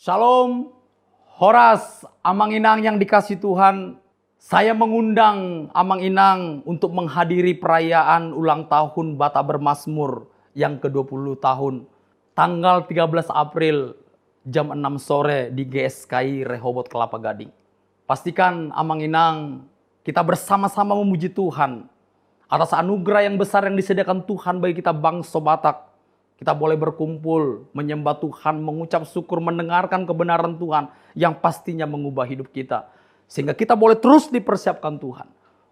Shalom, Horas, Amang Inang yang dikasih Tuhan. Saya mengundang Amang Inang untuk menghadiri perayaan ulang tahun Bata Bermazmur yang ke-20 tahun. Tanggal 13 April jam 6 sore di GSKI Rehoboth Kelapa Gading. Pastikan Amang Inang kita bersama-sama memuji Tuhan atas anugerah yang besar yang disediakan Tuhan bagi kita bangsa Batak. Kita boleh berkumpul, menyembah Tuhan, mengucap syukur, mendengarkan kebenaran Tuhan yang pastinya mengubah hidup kita. Sehingga kita boleh terus dipersiapkan Tuhan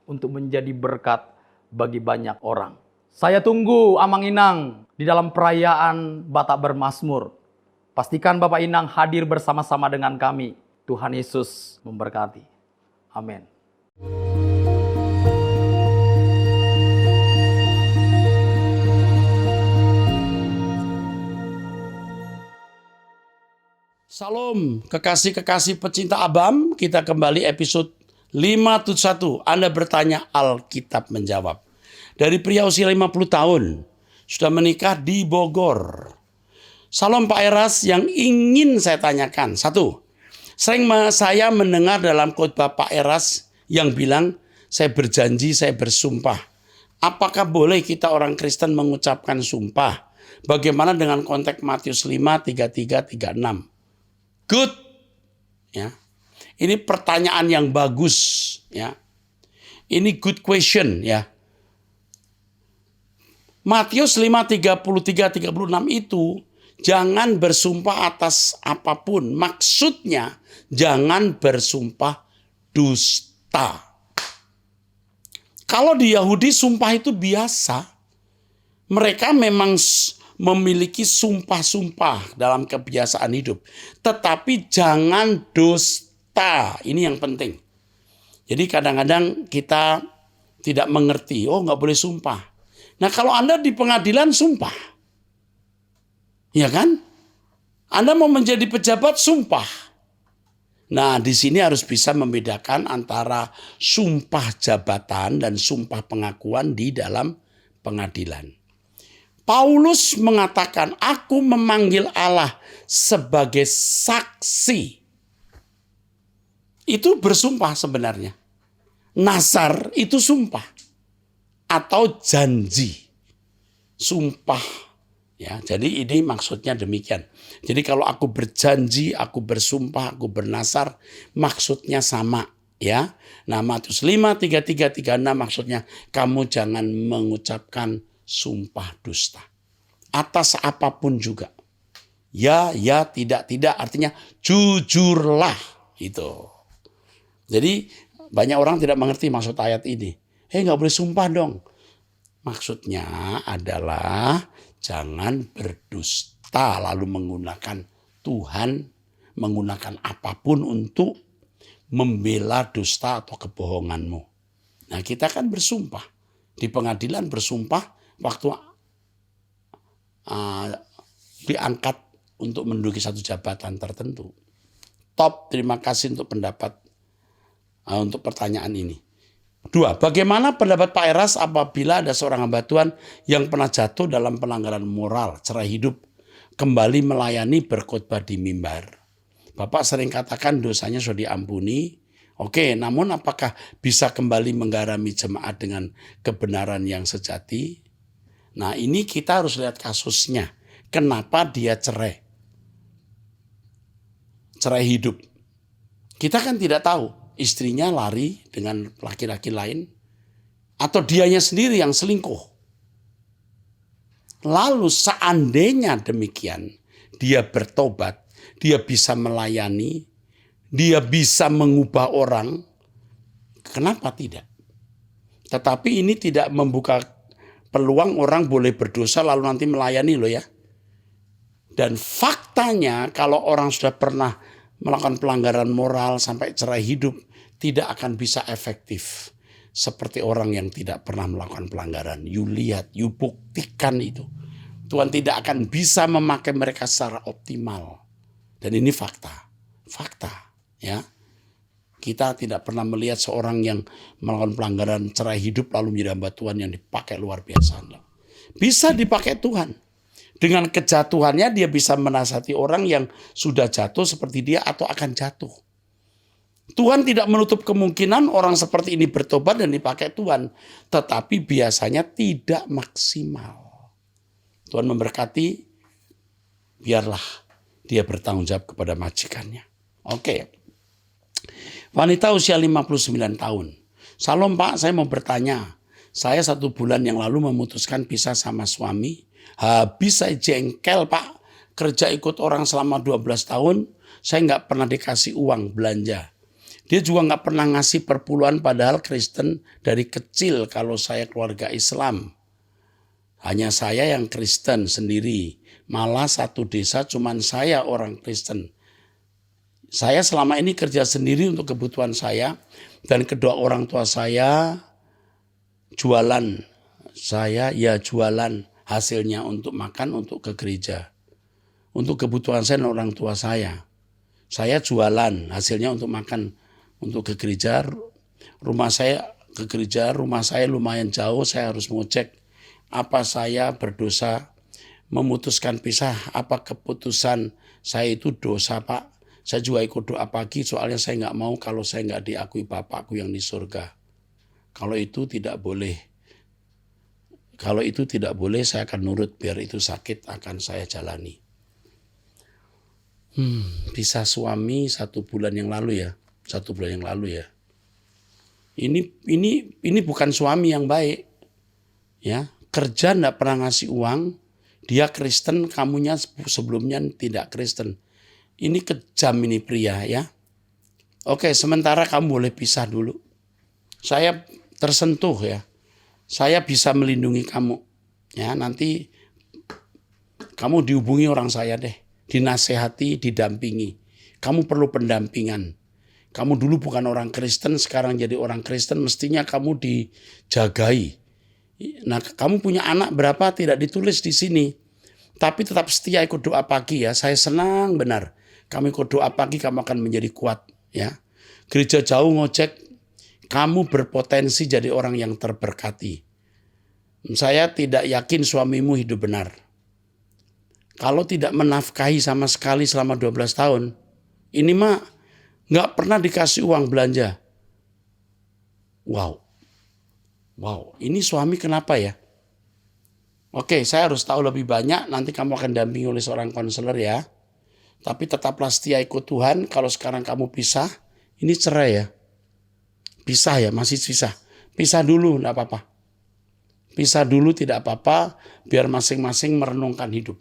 untuk menjadi berkat bagi banyak orang. Saya tunggu Amang Inang di dalam perayaan Bata Bermazmur. Pastikan Bapak Inang hadir bersama-sama dengan kami. Tuhan Yesus memberkati. Amin. Salam, kekasih-kekasih pecinta Abam, kita kembali episode 51. Anda bertanya, Alkitab menjawab. Dari pria usia 50 tahun, sudah menikah di Bogor. Salam Pak Eras, yang ingin saya tanyakan. Satu, sering saya mendengar dalam khotbah Pak Eras yang bilang, saya berjanji, saya bersumpah. Apakah boleh kita orang Kristen mengucapkan sumpah? Bagaimana dengan konteks Matius 5, 33, 36? Good, ya. Ini pertanyaan yang bagus, ya. Ini good question, ya. Matius 5, 33, 36 itu jangan bersumpah atas apapun. Maksudnya jangan bersumpah dusta. Kalau di Yahudi sumpah itu biasa. Mereka memang memiliki sumpah-sumpah dalam kebiasaan hidup. Tetapi jangan dusta. Ini yang penting. Jadi kadang-kadang kita tidak mengerti. Oh, nggak boleh sumpah. Nah, kalau Anda di pengadilan sumpah. Ya kan? Anda mau menjadi pejabat sumpah. Nah, di sini harus bisa membedakan antara sumpah jabatan dan sumpah pengakuan di dalam pengadilan. Paulus mengatakan, aku memanggil Allah sebagai saksi. Itu bersumpah sebenarnya. Nazar itu sumpah. Atau janji. Sumpah. Ya, jadi ini maksudnya demikian. Jadi kalau aku berjanji, aku bersumpah, aku bernazar, maksudnya sama. Ya. Nah, Matius 5, 33, 36 maksudnya, kamu jangan mengucapkan sumpah dusta atas apapun juga. Ya, tidak, artinya jujurlah itu. Jadi banyak orang tidak mengerti maksud ayat ini. Nggak boleh sumpah dong. Maksudnya adalah jangan berdusta lalu menggunakan Tuhan, menggunakan apapun untuk membela dusta atau kebohonganmu. Nah, kita kan bersumpah di pengadilan, bersumpah waktu diangkat untuk menduduki satu jabatan tertentu. Top, terima kasih untuk pendapat, untuk pertanyaan ini. 2, bagaimana pendapat Pak Eras apabila ada seorang hamba Tuhan yang pernah jatuh dalam pelanggaran moral, cerai hidup, kembali melayani berkhotbah di mimbar? Bapak sering katakan dosanya sudah diampuni. Oke, namun apakah bisa kembali menggarami jemaat dengan kebenaran yang sejati? Nah, ini kita harus lihat kasusnya. Kenapa dia cerai? Cerai hidup. Kita kan tidak tahu. Istrinya lari dengan laki-laki lain. Atau dianya sendiri yang selingkuh. Lalu seandainya demikian. Dia bertobat. Dia bisa melayani. Dia bisa mengubah orang. Kenapa tidak? Tetapi ini tidak membuka peluang orang boleh berdosa lalu nanti melayani loh ya. Dan faktanya kalau orang sudah pernah melakukan pelanggaran moral sampai cerai hidup, tidak akan bisa efektif seperti orang yang tidak pernah melakukan pelanggaran. You lihat, you buktikan itu. Tuhan tidak akan bisa memakai mereka secara optimal. Dan ini fakta. Fakta, ya. Kita tidak pernah melihat seorang yang melakukan pelanggaran cerai hidup lalu menjadi hamba Tuhan yang dipakai luar biasa. Bisa dipakai Tuhan. Dengan kejatuhannya dia bisa menasihati orang yang sudah jatuh seperti dia atau akan jatuh. Tuhan tidak menutup kemungkinan orang seperti ini bertobat dan dipakai Tuhan. Tetapi biasanya tidak maksimal. Tuhan memberkati, biarlah dia bertanggung jawab kepada majikannya. Oke. Wanita usia 59 tahun. Salam Pak, saya mau bertanya. Saya 1 bulan yang lalu memutuskan pisah sama suami. Habis saya jengkel Pak. Kerja ikut orang selama 12 tahun. Saya nggak pernah dikasih uang belanja. Dia juga nggak pernah ngasih perpuluhan padahal Kristen dari kecil kalau saya keluarga Islam. Hanya saya yang Kristen sendiri. Malah satu desa cuman saya orang Kristen. Saya selama ini kerja sendiri untuk kebutuhan saya. Dan kedua orang tua saya jualan. Saya ya jualan hasilnya untuk makan, untuk ke gereja. Untuk kebutuhan saya dan orang tua saya. Saya jualan hasilnya untuk makan, untuk ke gereja. Rumah saya ke gereja, rumah saya lumayan jauh, saya harus ngecek. Apa saya berdosa memutuskan pisah? Apa keputusan saya itu dosa Pak? Saya juga ikut doa pagi soalnya saya nggak mau kalau saya nggak diakui Bapakku yang di surga. Kalau itu tidak boleh. Kalau itu tidak boleh saya akan nurut, biar itu sakit akan saya jalani. Pisah suami 1 bulan yang lalu ya. 1 bulan yang lalu ya. Ini bukan suami yang baik. Ya, kerja enggak pernah ngasih uang, dia Kristen, kamunya sebelumnya tidak Kristen. Ini kejam ini pria ya. Oke, sementara kamu boleh pisah dulu. Saya tersentuh ya. Saya bisa melindungi kamu. Ya, nanti kamu dihubungi orang saya deh, dinasehati, didampingi. Kamu perlu pendampingan. Kamu dulu bukan orang Kristen, sekarang jadi orang Kristen, mestinya kamu dijagai. Nah, kamu punya anak berapa tidak ditulis di sini. Tapi tetap setia ikut doa pagi ya. Saya senang benar. Kamu ikut doa pagi, kamu akan menjadi kuat ya. Gereja jauh ngojek, kamu berpotensi jadi orang yang terberkati. Saya tidak yakin suamimu hidup benar. Kalau tidak menafkahi sama sekali selama 12 tahun, ini mah nggak pernah dikasih uang belanja. Wow, ini suami kenapa ya? Oke, saya harus tahu lebih banyak, nanti kamu akan dampingi oleh seorang konselor ya. Tapi tetaplah setia ikut Tuhan, kalau sekarang kamu pisah, ini cerai ya. Pisah ya, masih pisah. Pisah dulu, enggak apa-apa. Pisah dulu tidak apa-apa, biar masing-masing merenungkan hidup.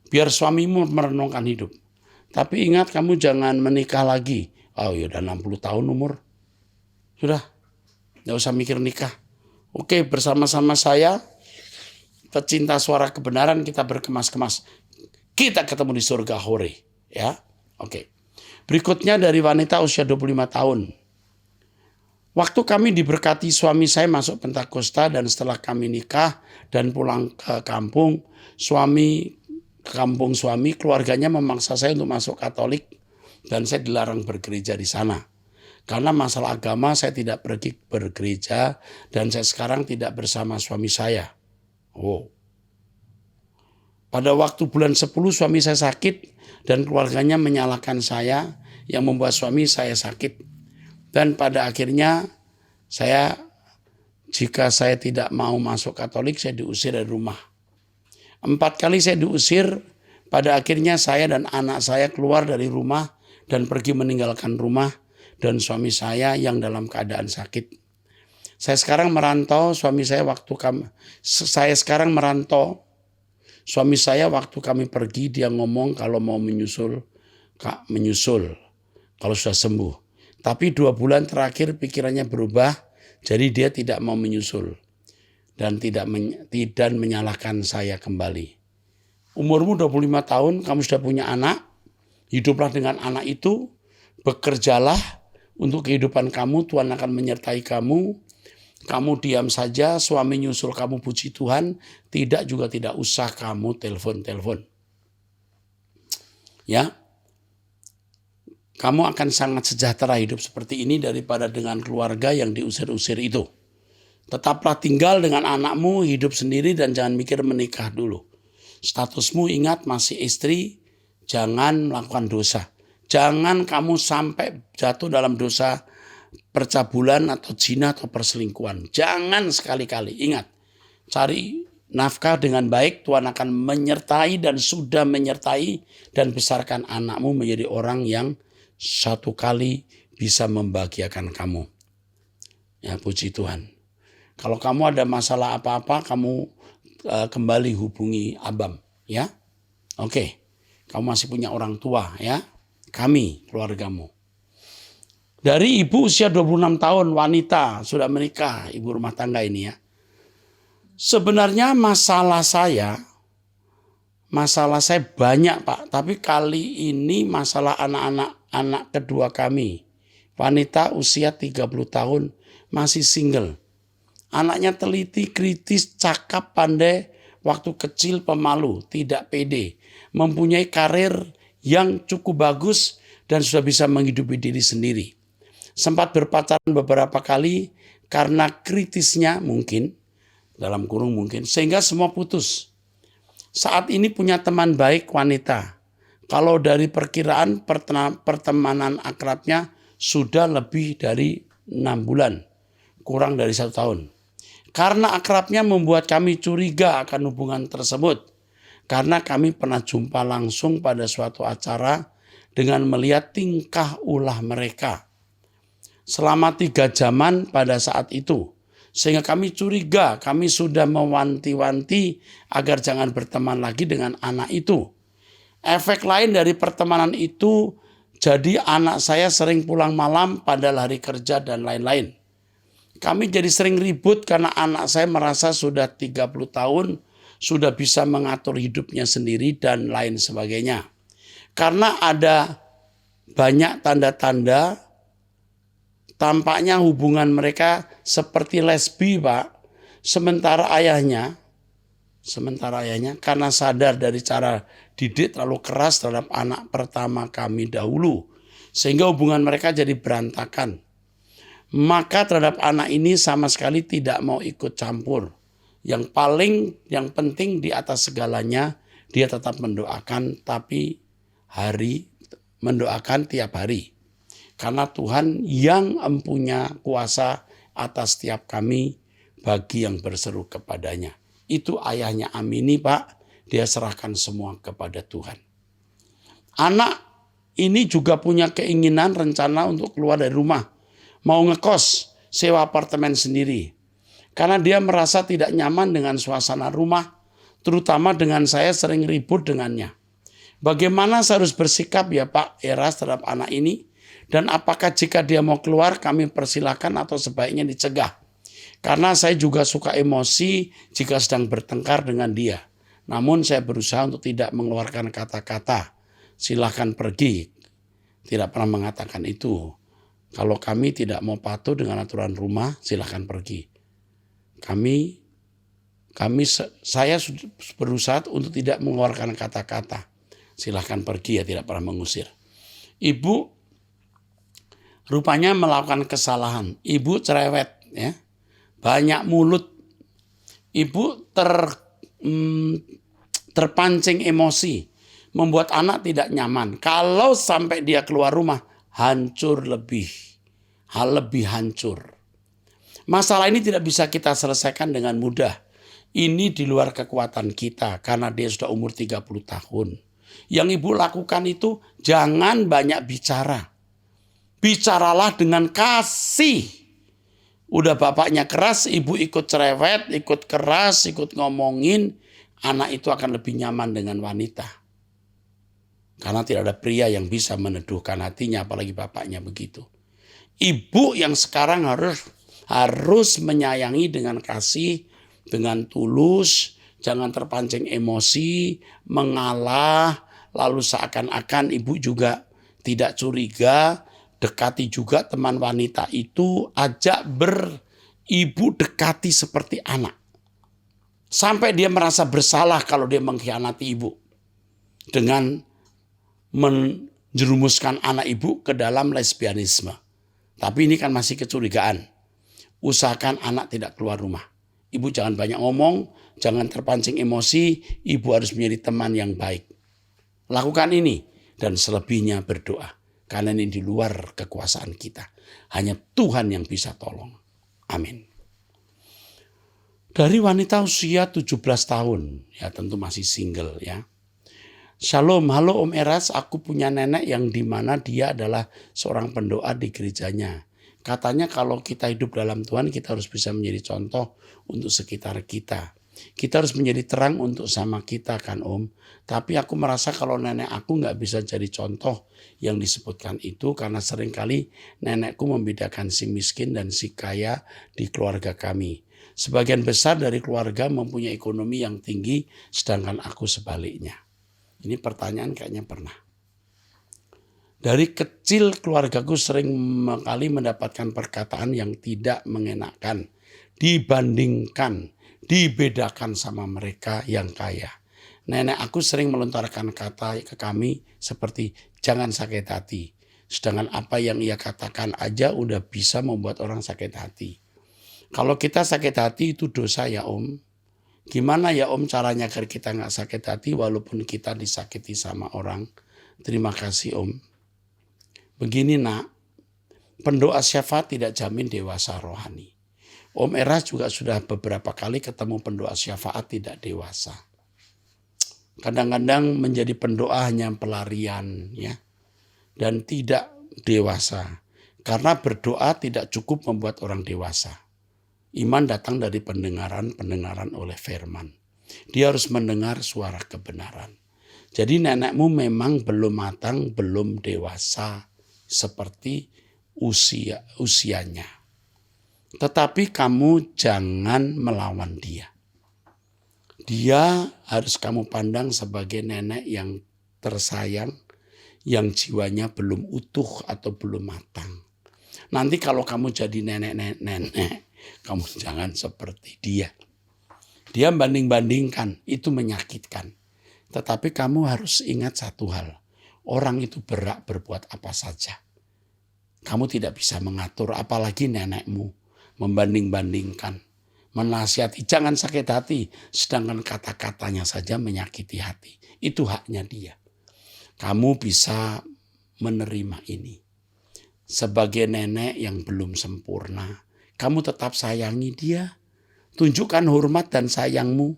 Biar suamimu merenungkan hidup. Tapi ingat kamu jangan menikah lagi. Oh ya udah 60 tahun umur. Sudah, enggak usah mikir nikah. Oke, bersama-sama saya, pecinta suara kebenaran, kita berkemas-kemas. Kita ketemu di surga hore. Ya, oke. Berikutnya dari wanita usia 25 tahun. Waktu kami diberkati suami saya masuk Pentakosta dan setelah kami nikah dan pulang ke kampung, suami keluarganya memaksa saya untuk masuk Katolik dan saya dilarang bergereja di sana. Karena masalah agama saya tidak pergi bergereja dan saya sekarang tidak bersama suami saya. Pada waktu bulan 10 suami saya sakit dan keluarganya menyalahkan saya yang membuat suami saya sakit. Dan pada akhirnya jika saya tidak mau masuk Katolik, saya diusir dari rumah. 4 kali saya diusir, pada akhirnya saya dan anak saya keluar dari rumah dan pergi meninggalkan rumah dan suami saya yang dalam keadaan sakit. Saya sekarang merantau, suami saya waktu kami pergi dia ngomong kalau mau menyusul kalau sudah sembuh. Tapi 2 bulan terakhir pikirannya berubah, jadi dia tidak mau menyusul dan tidak menyalahkan saya kembali. Umurmu 25 tahun, kamu sudah punya anak, hiduplah dengan anak itu, bekerjalah untuk kehidupan kamu, Tuhan akan menyertai kamu. Kamu diam saja, suami nyusul kamu puji Tuhan, tidak usah kamu telepon. Ya. Kamu akan sangat sejahtera hidup seperti ini daripada dengan keluarga yang diusir-usir itu. Tetaplah tinggal dengan anakmu, hidup sendiri dan jangan mikir menikah dulu. Statusmu ingat masih istri, jangan melakukan dosa. Jangan kamu sampai jatuh dalam dosa percabulan atau zina atau perselingkuhan. Jangan sekali-kali. Ingat, cari nafkah dengan baik, Tuhan akan menyertai dan sudah menyertai dan besarkan anakmu menjadi orang yang satu kali bisa membahagiakan kamu. Ya, puji Tuhan. Kalau kamu ada masalah apa-apa, kamu kembali hubungi Abam, ya. Oke. Kamu masih punya orang tua, ya. Kami, keluargamu. Dari ibu usia 26 tahun, wanita, sudah menikah, ibu rumah tangga ini ya. Sebenarnya masalah saya banyak Pak. Tapi kali ini masalah anak kedua kami. Wanita usia 30 tahun, masih single. Anaknya teliti, kritis, cakap, pandai, waktu kecil pemalu, tidak pede. Mempunyai karir yang cukup bagus dan sudah bisa menghidupi diri sendiri. Sempat berpacaran beberapa kali karena kritisnya mungkin, dalam kurung mungkin, sehingga semua putus. Saat ini punya teman baik wanita. Kalau dari perkiraan pertemanan akrabnya sudah lebih dari 6 bulan, kurang dari 1 tahun. Karena akrabnya membuat kami curiga akan hubungan tersebut. Karena kami pernah jumpa langsung pada suatu acara dengan melihat tingkah ulah mereka selama 3 jaman pada saat itu. Sehingga kami curiga, kami sudah mewanti-wanti agar jangan berteman lagi dengan anak itu. Efek lain dari pertemanan itu, jadi anak saya sering pulang malam pada hari kerja dan lain-lain. Kami jadi sering ribut karena anak saya merasa sudah 30 tahun, sudah bisa mengatur hidupnya sendiri dan lain sebagainya. Karena ada banyak tanda-tanda, tampaknya hubungan mereka seperti lesbi Pak. Sementara ayahnya karena sadar dari cara didik terlalu keras terhadap anak pertama kami dahulu. Sehingga hubungan mereka jadi berantakan. Maka terhadap anak ini sama sekali tidak mau ikut campur. Yang penting di atas segalanya, dia tetap mendoakan, tapi mendoakan tiap hari. Karena Tuhan yang empunya kuasa atas setiap kami bagi yang berseru kepadanya. Itu ayahnya Amini Pak, dia serahkan semua kepada Tuhan. Anak ini juga punya keinginan rencana untuk keluar dari rumah. Mau ngekos, sewa apartemen sendiri. Karena dia merasa tidak nyaman dengan suasana rumah, terutama dengan saya sering ribut dengannya. Bagaimana saya harus bersikap ya Pak Eras terhadap anak ini? Dan apakah jika dia mau keluar kami persilahkan atau sebaiknya dicegah? Karena saya juga suka emosi jika sedang bertengkar dengan dia. Namun saya berusaha untuk tidak mengeluarkan kata-kata. Silahkan pergi. Tidak pernah mengatakan itu. Kalau kami tidak mau patuh dengan aturan rumah, silahkan pergi. Saya berusaha untuk tidak mengeluarkan kata-kata. Silahkan pergi ya, tidak pernah mengusir. Ibu rupanya melakukan kesalahan. Ibu cerewet, ya, banyak mulut. Ibu terpancing emosi, membuat anak tidak nyaman. Kalau sampai dia keluar rumah, lebih hancur. Masalah ini tidak bisa kita selesaikan dengan mudah. Ini di luar kekuatan kita karena dia sudah umur 30 tahun. Yang ibu lakukan itu jangan banyak bicara. Bicaralah dengan kasih. Udah bapaknya keras, ibu ikut cerewet, ikut keras, ikut ngomongin. Anak itu akan lebih nyaman dengan wanita. Karena tidak ada pria yang bisa meneduhkan hatinya, apalagi bapaknya begitu. Ibu yang sekarang harus menyayangi dengan kasih, dengan tulus, jangan terpancing emosi, mengalah, lalu seakan-akan ibu juga tidak curiga. Dekati juga teman wanita itu, ajak ibu dekati seperti anak. Sampai dia merasa bersalah kalau dia mengkhianati ibu. Dengan menjerumuskan anak ibu ke dalam lesbianisme. Tapi ini kan masih kecurigaan. Usahakan anak tidak keluar rumah. Ibu jangan banyak ngomong, jangan terpancing emosi, ibu harus menjadi teman yang baik. Lakukan ini dan selebihnya berdoa. Karena ini di luar kekuasaan kita. Hanya Tuhan yang bisa tolong. Amin. Dari wanita usia 17 tahun, ya tentu masih single ya. Shalom, halo Om Eras, aku punya nenek yang dimana dia adalah seorang pendoa di gerejanya. Katanya kalau kita hidup dalam Tuhan, kita harus bisa menjadi contoh untuk sekitar kita. Kita harus menjadi terang untuk sama kita kan Om. Tapi aku merasa kalau nenek aku nggak bisa jadi contoh yang disebutkan itu karena seringkali nenekku membedakan si miskin dan si kaya di keluarga kami. Sebagian besar dari keluarga mempunyai ekonomi yang tinggi sedangkan aku sebaliknya. Ini pertanyaan kayaknya pernah. Dari kecil keluargaku sering kali mendapatkan perkataan yang tidak mengenakan, dibandingkan, dibedakan sama mereka yang kaya. Nenek aku sering melontarkan kata ke kami seperti jangan sakit hati. Sedangkan apa yang ia katakan aja udah bisa membuat orang sakit hati. Kalau kita sakit hati itu dosa ya Om. Gimana ya Om caranya agar kita gak sakit hati walaupun kita disakiti sama orang? Terima kasih Om. Begini nak, pendoa syafaat tidak jamin dewasa rohani. Om Eras juga sudah beberapa kali ketemu pendoa syafaat tidak dewasa. Kadang-kadang menjadi pendoa hanya pelarian ya, dan tidak dewasa. Karena berdoa tidak cukup membuat orang dewasa. Iman datang dari pendengaran oleh firman. Dia harus mendengar suara kebenaran. Jadi nenekmu memang belum matang, belum dewasa seperti usianya. Tetapi kamu jangan melawan dia. Dia harus kamu pandang sebagai nenek yang tersayang, yang jiwanya belum utuh atau belum matang. Nanti kalau kamu jadi nenek, kamu jangan seperti dia. Dia banding-bandingkan, itu menyakitkan. Tetapi kamu harus ingat satu hal. Orang itu berhak berbuat apa saja. Kamu tidak bisa mengatur, apalagi nenekmu. Membanding-bandingkan, menasihati, jangan sakit hati. Sedangkan kata-katanya saja menyakiti hati. Itu haknya dia. Kamu bisa menerima ini. Sebagai nenek yang belum sempurna, kamu tetap sayangi dia. Tunjukkan hormat dan sayangmu.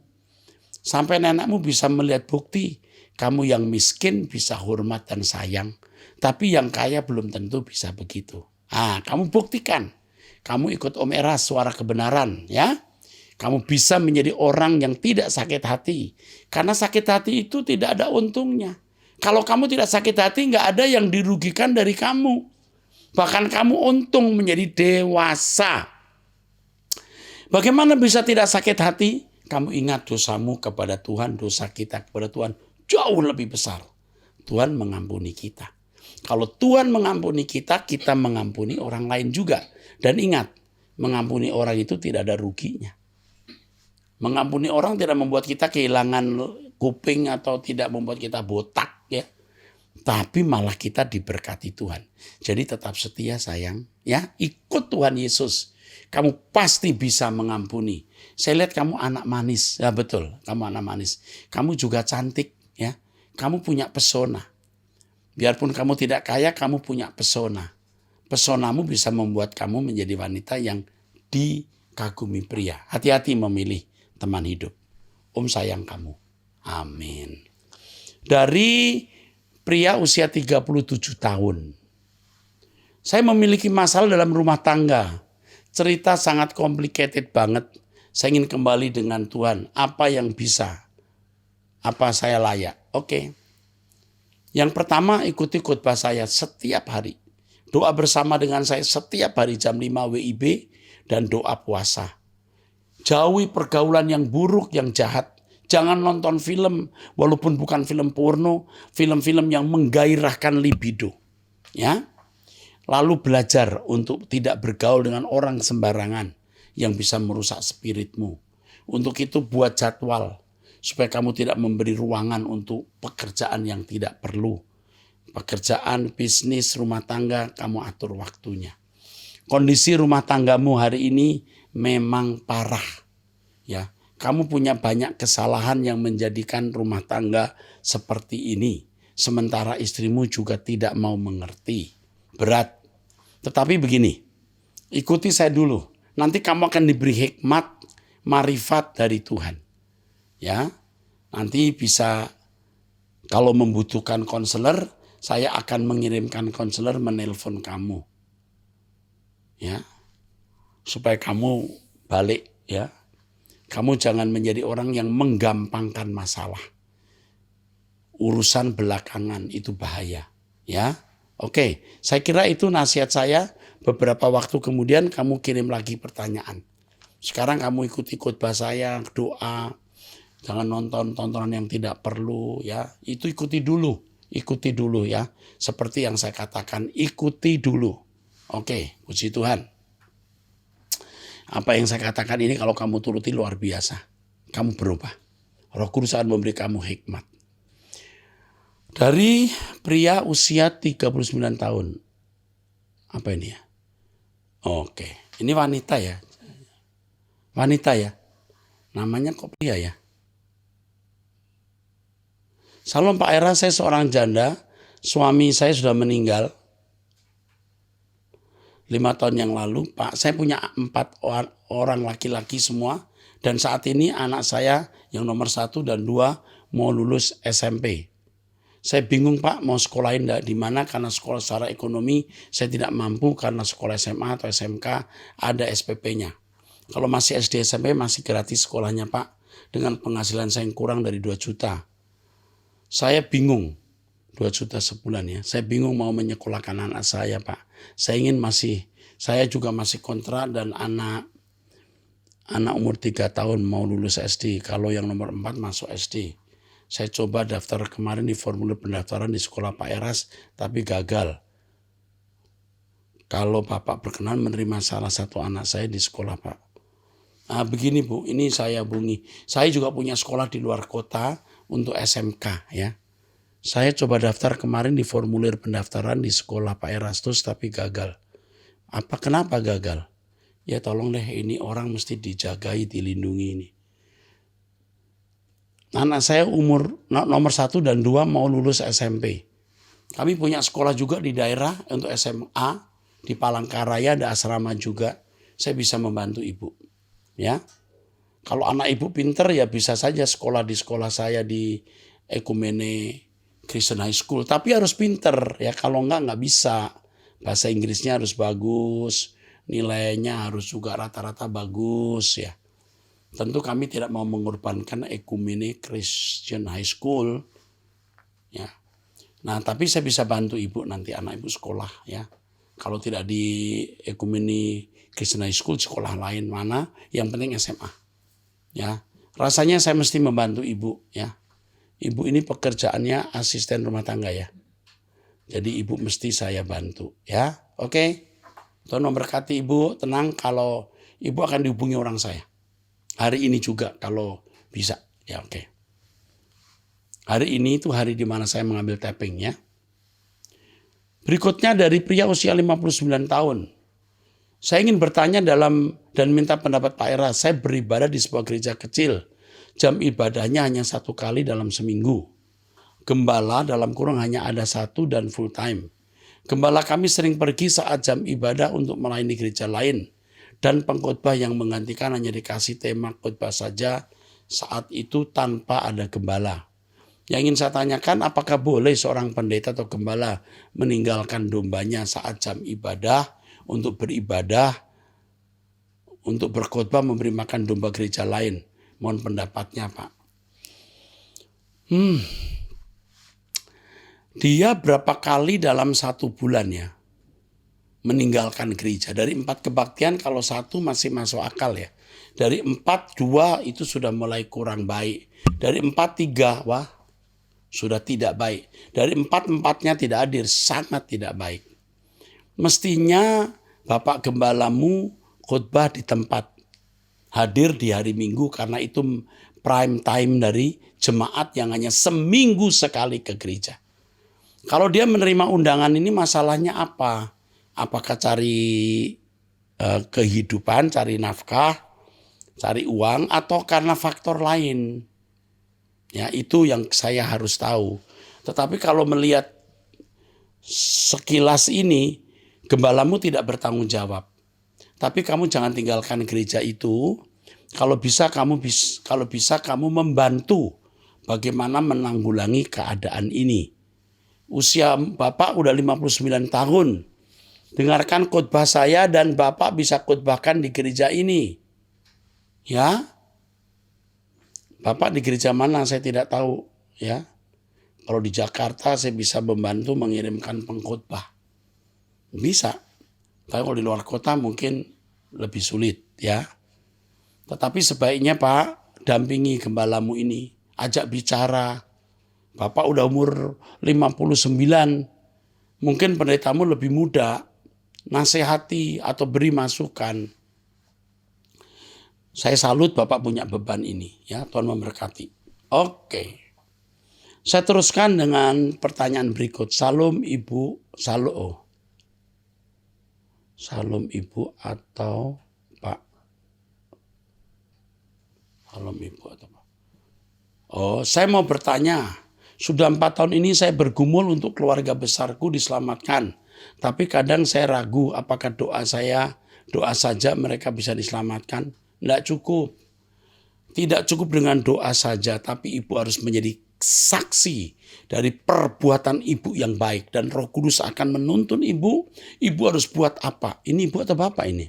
Sampai nenekmu bisa melihat bukti. Kamu yang miskin bisa hormat dan sayang. Tapi yang kaya belum tentu bisa begitu. Kamu buktikan. Kamu ikut Om Eras, suara kebenaran ya. Kamu bisa menjadi orang yang tidak sakit hati. Karena sakit hati itu tidak ada untungnya. Kalau kamu tidak sakit hati, nggak ada yang dirugikan dari kamu. Bahkan kamu untung menjadi dewasa. Bagaimana bisa tidak sakit hati? Kamu ingat dosamu kepada Tuhan, dosa kita kepada Tuhan jauh lebih besar. Tuhan mengampuni kita. Kalau Tuhan mengampuni kita, kita mengampuni orang lain juga. Dan ingat, mengampuni orang itu tidak ada ruginya. Mengampuni orang tidak membuat kita kehilangan kuping atau tidak membuat kita botak ya. Tapi malah kita diberkati Tuhan. Jadi tetap setia sayang ya, ikut Tuhan Yesus. Kamu pasti bisa mengampuni. Saya lihat kamu anak manis. Ya betul, kamu anak manis. Kamu juga cantik ya. Kamu punya pesona. Biarpun kamu tidak kaya, kamu punya pesona. Pesonamu bisa membuat kamu menjadi wanita yang dikagumi pria. Hati-hati memilih teman hidup. Om sayang kamu. Amin. Dari pria usia 37 tahun. Saya memiliki masalah dalam rumah tangga. Cerita sangat complicated banget. Saya ingin kembali dengan Tuhan. Apa yang bisa? Apa saya layak? Oke. Yang pertama, ikuti khotbah saya setiap hari. Doa bersama dengan saya setiap hari jam 5 WIB dan doa puasa. Jauhi pergaulan yang buruk, yang jahat. Jangan nonton film, walaupun bukan film porno, film-film yang menggairahkan libido. Ya. Lalu belajar untuk tidak bergaul dengan orang sembarangan yang bisa merusak spiritmu. Untuk itu buat jadwal. Supaya kamu tidak memberi ruangan untuk pekerjaan yang tidak perlu. Pekerjaan, bisnis, rumah tangga, kamu atur waktunya. Kondisi rumah tanggamu hari ini memang parah. Ya, kamu punya banyak kesalahan yang menjadikan rumah tangga seperti ini. Sementara istrimu juga tidak mau mengerti. Berat. Tetapi begini, ikuti saya dulu. Nanti kamu akan diberi hikmat, marifat dari Tuhan. Ya, nanti bisa kalau membutuhkan konselor, saya akan mengirimkan konselor menelpon kamu. Ya, supaya kamu balik ya. Kamu jangan menjadi orang yang menggampangkan masalah. Urusan belakangan itu bahaya, ya. Oke, saya kira itu nasihat saya. Beberapa waktu kemudian kamu kirim lagi pertanyaan. Sekarang kamu ikuti khotbah saya, doa. Jangan nonton tontonan yang tidak perlu, ya. Itu ikuti dulu ya. Seperti yang saya katakan, ikuti dulu. Oke, puji Tuhan. Apa yang saya katakan ini kalau kamu turuti luar biasa. Kamu berubah. Roh Kudus akan memberi kamu hikmat. Dari pria usia 39 tahun. Apa ini ya? Oke, ini wanita ya. Wanita ya. Namanya kok pria ya? Salam Pak Era, saya seorang janda. Suami saya sudah meninggal 5 tahun yang lalu, Pak. Saya punya 4 orang laki-laki semua. Dan saat ini anak saya yang nomor 1 dan 2 mau lulus SMP. Saya bingung Pak mau sekolahin di mana karena sekolah secara ekonomi saya tidak mampu karena sekolah SMA atau SMK ada SPP-nya. Kalau masih SD SMP masih gratis sekolahnya Pak. Dengan penghasilan saya yang kurang dari 2 juta. Saya bingung. 2 juta sebulan ya. Saya bingung mau menyekolahkan anak saya Pak. Saya juga masih kontrak dan anak umur 3 tahun mau lulus SD. Kalau yang nomor 4 masuk SD. Saya coba daftar kemarin di formulir pendaftaran di sekolah Pak Eras, tapi gagal. Kalau Bapak berkenan menerima salah satu anak saya di sekolah Pak. Nah begini Bu, ini saya hubungi. Saya juga punya sekolah di luar kota untuk SMK ya. Saya coba daftar kemarin di formulir pendaftaran di sekolah Pak Erastus tapi gagal. Kenapa gagal? Ya tolong deh ini orang mesti dijagai, dilindungi ini. Anak saya umur nomor 1 dan 2 mau lulus SMP. Kami punya sekolah juga di daerah untuk SMA. Di Palangkaraya ada asrama juga. Saya bisa membantu ibu. Ya. Kalau anak ibu pinter ya bisa saja sekolah di sekolah saya di Ekumene Christian High School, tapi harus pinter ya, kalau nggak bisa. Bahasa Inggrisnya harus bagus, nilainya harus juga rata-rata bagus ya. Tentu kami tidak mau mengorbankan Ekumene Christian High School ya. Nah, tapi saya bisa bantu ibu nanti anak ibu sekolah ya. Kalau tidak di Ekumene Christian High School, sekolah lain mana, yang penting SMA. Ya. Rasanya saya mesti membantu ibu ya. Ibu ini pekerjaannya asisten rumah tangga ya. Jadi ibu mesti saya bantu ya. Oke. Tolong berkati ibu, tenang kalau ibu akan dihubungi orang saya. Hari ini juga kalau bisa ya oke. Hari ini itu hari di mana saya mengambil tapping ya. Berikutnya dari pria usia 59 tahun. Saya ingin bertanya dan minta pendapat Pak Era. Saya beribadah di sebuah gereja kecil. Jam ibadahnya hanya 1 kali dalam seminggu. Gembala dalam kurung hanya ada 1 dan full time. Gembala kami sering pergi saat jam ibadah untuk melayani gereja lain. Dan pengkhotbah yang menggantikan hanya dikasih tema khotbah saja saat itu tanpa ada gembala. Yang ingin saya tanyakan, apakah boleh seorang pendeta atau gembala meninggalkan dombanya saat jam ibadah untuk beribadah, untuk berkhotbah memberi makan domba gereja lain? Mohon pendapatnya Pak. Dia berapa kali dalam 1 bulan ya meninggalkan gereja? Dari 4 kebaktian kalau 1 masih masuk akal ya. Dari 4, 2 itu sudah mulai kurang baik. Dari 4, 3 wah sudah tidak baik. Dari 4, 4-nya tidak hadir, sangat tidak baik. Mestinya Bapak Gembalamu khotbah di tempat, hadir di hari Minggu karena itu prime time dari jemaat yang hanya seminggu sekali ke gereja. Kalau dia menerima undangan ini masalahnya apa? Apakah cari kehidupan, cari nafkah? cari uang atau karena faktor lain. Ya, itu yang saya harus tahu. Tetapi kalau melihat sekilas ini, gembalamu tidak bertanggung jawab. Tapi kamu jangan tinggalkan gereja itu. Kalau bisa kamu membantu bagaimana menanggulangi keadaan ini. Usia Bapak udah 59 tahun. Dengarkan khotbah saya dan Bapak bisa khotbahkan di gereja ini. Ya. Bapak di gereja mana saya tidak tahu, ya. Kalau di Jakarta saya bisa membantu mengirimkan pengkhotbah. Bisa. Tapi kalau di luar kota mungkin lebih sulit, ya. Tetapi sebaiknya Pak, dampingi gembalamu ini, ajak bicara. Bapak udah umur 59, mungkin pendetamu lebih muda, nasihati atau beri masukan. Saya salut Bapak punya beban ini, ya. Tuhan memberkati. Oke. Saya teruskan dengan pertanyaan berikut. Salam Ibu, Salam Ibu atau Pak? Salam Ibu atau Pak? Oh, saya mau bertanya. Sudah 4 tahun ini saya bergumul untuk keluarga besarku diselamatkan. Tapi kadang saya ragu apakah doa saja mereka bisa diselamatkan. Tidak cukup. Tidak cukup dengan doa saja, tapi ibu harus menjadi saksi dari perbuatan ibu yang baik. Dan Roh Kudus akan menuntun ibu. Ibu harus buat apa? Ini ibu atau bapak ini?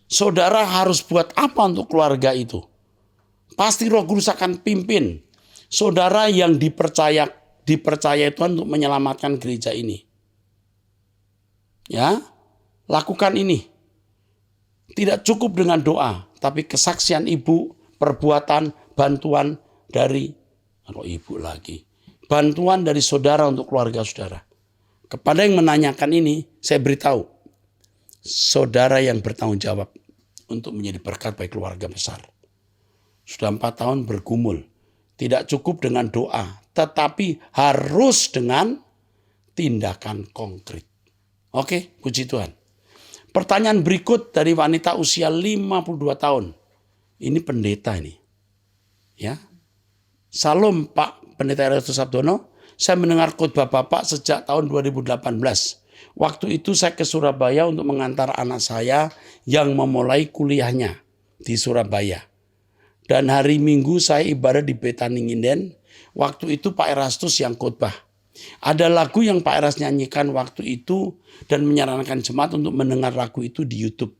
Saudara harus buat apa untuk keluarga itu? Pasti Roh Kudus akan pimpin. Saudara yang dipercaya Tuhan untuk menyelamatkan gereja ini. Ya, lakukan ini. Tidak cukup dengan doa, tapi kesaksian ibu, perbuatan, bantuan dari bantuan dari saudara untuk keluarga saudara. Kepada yang menanyakan ini, saya beritahu, saudara yang bertanggung jawab untuk menjadi berkat bagi keluarga besar. Sudah 4 tahun bergumul. Tidak cukup dengan doa, tetapi harus dengan tindakan konkret. Oke, puji Tuhan. Pertanyaan berikut dari wanita usia 52 tahun. Ini pendeta ini. Ya. Salam Pak Pendeta Erastus Sabdono. Saya mendengar khotbah Bapak sejak tahun 2018. Waktu itu saya ke Surabaya untuk mengantar anak saya yang memulai kuliahnya di Surabaya. Dan hari Minggu saya ibadah di Betani Nginden. Waktu itu Pak Erastus yang khotbah. Ada lagu yang Pak Eras nyanyikan waktu itu dan menyarankan jemaat untuk mendengar lagu itu di YouTube.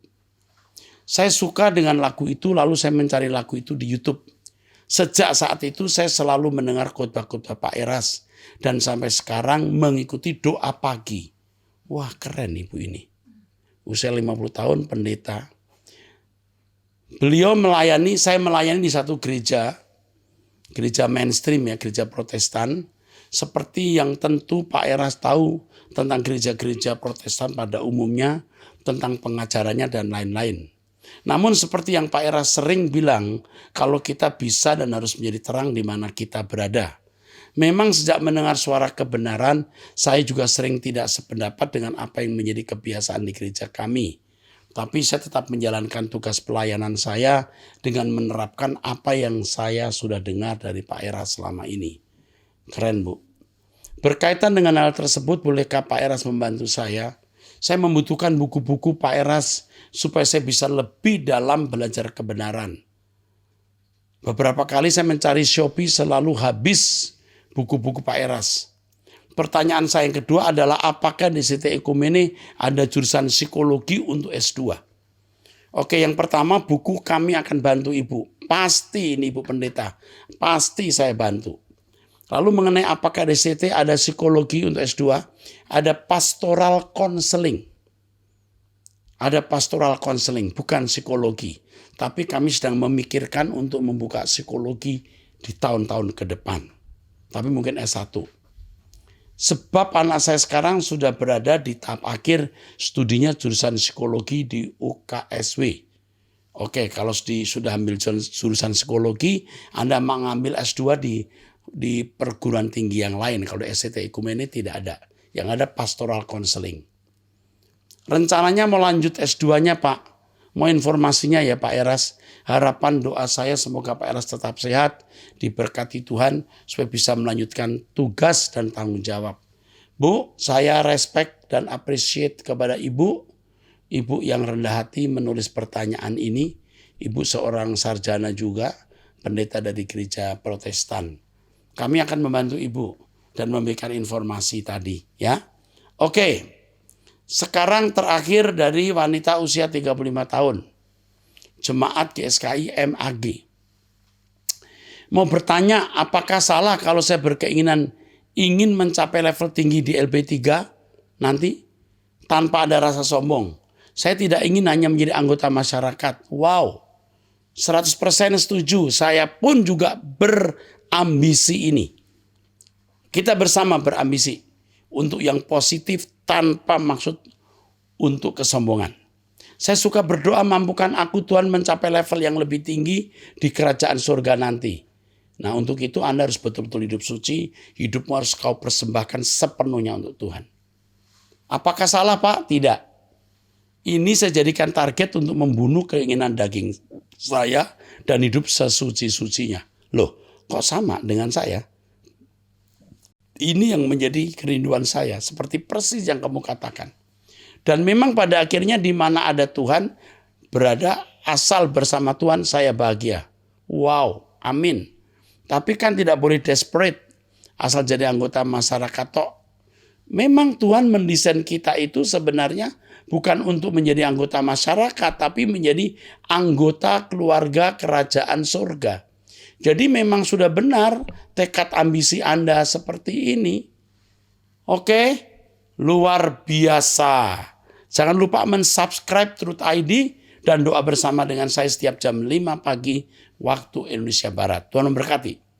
Saya suka dengan lagu itu, lalu saya mencari lagu itu di YouTube. Sejak saat itu saya selalu mendengar khotbah-khotbah Pak Eras dan sampai sekarang mengikuti doa pagi. Wah, keren ibu ini. Usia 50 tahun pendeta. Saya melayani di satu gereja mainstream ya, gereja Protestan. Seperti yang tentu Pak Eras tahu tentang gereja-gereja Protestan pada umumnya, tentang pengajarannya dan lain-lain. Namun seperti yang Pak Eras sering bilang, kalau kita bisa dan harus menjadi terang di mana kita berada. Memang sejak mendengar suara kebenaran, saya juga sering tidak sependapat dengan apa yang menjadi kebiasaan di gereja kami. Tapi saya tetap menjalankan tugas pelayanan saya dengan menerapkan apa yang saya sudah dengar dari Pak Eras selama ini. Keren Bu. Berkaitan dengan hal tersebut, bolehkah Pak Eras membantu saya? Saya membutuhkan buku-buku Pak Eras supaya saya bisa lebih dalam belajar kebenaran. Beberapa kali saya mencari Shopee selalu habis buku-buku Pak Eras. Pertanyaan saya yang kedua adalah apakah di CT Ekumene ada jurusan psikologi untuk S2? Oke, yang pertama buku kami akan bantu Ibu. Pasti ini Ibu Pendeta, pasti saya bantu. Lalu mengenai apakah di CT ada psikologi untuk S2? Ada pastoral counseling. Ada pastoral counseling, bukan psikologi. Tapi kami sedang memikirkan untuk membuka psikologi di tahun-tahun ke depan. Tapi mungkin S1. Sebab anak saya sekarang sudah berada di tahap akhir studinya jurusan psikologi di UKSW. Oke, kalau sudah ambil jurusan psikologi, Anda mengambil S2 di perguruan tinggi yang lain. Kalau di SCT Ekumene tidak ada. Yang ada pastoral counseling. Rencananya mau lanjut S2-nya Pak. Mau informasinya ya Pak Eras. Harapan doa saya semoga Pak Eras tetap sehat, diberkati Tuhan supaya bisa melanjutkan tugas dan tanggung jawab. Bu, saya respect dan appreciate kepada Ibu. Ibu yang rendah hati menulis pertanyaan ini. Ibu seorang sarjana juga, pendeta dari gereja Protestan. Kami akan membantu Ibu dan memberikan informasi tadi ya. Oke. Sekarang terakhir dari wanita usia 35 tahun. Jemaat GSKI MAG. Mau bertanya, apakah salah kalau saya berkeinginan ingin mencapai level tinggi di LB3 nanti tanpa ada rasa sombong? Saya tidak ingin hanya menjadi anggota masyarakat. Wow, 100% setuju. Saya pun juga berambisi ini. Kita bersama berambisi untuk yang positif tanpa maksud untuk kesombongan. Saya suka berdoa, mampukan aku Tuhan mencapai level yang lebih tinggi di kerajaan surga nanti. Nah, untuk itu Anda harus betul-betul hidup suci. Hidupmu harus kau persembahkan sepenuhnya untuk Tuhan. Apakah salah Pak? Tidak. Ini saya jadikan target untuk membunuh keinginan daging saya dan hidup sesuci-sucinya. Loh, kok sama dengan saya? Ini yang menjadi kerinduan saya. Seperti persis yang kamu katakan. Dan memang pada akhirnya di mana ada Tuhan, berada asal bersama Tuhan saya bahagia. Wow, amin. Tapi kan tidak boleh desperate, asal jadi anggota masyarakat tok. Memang Tuhan mendesain kita itu sebenarnya bukan untuk menjadi anggota masyarakat, tapi menjadi anggota keluarga kerajaan surga. Jadi memang sudah benar tekad ambisi Anda seperti ini. Oke, luar biasa. Jangan lupa mensubscribe Truth ID dan doa bersama dengan saya setiap jam 5 pagi waktu Indonesia Barat. Tuhan memberkati.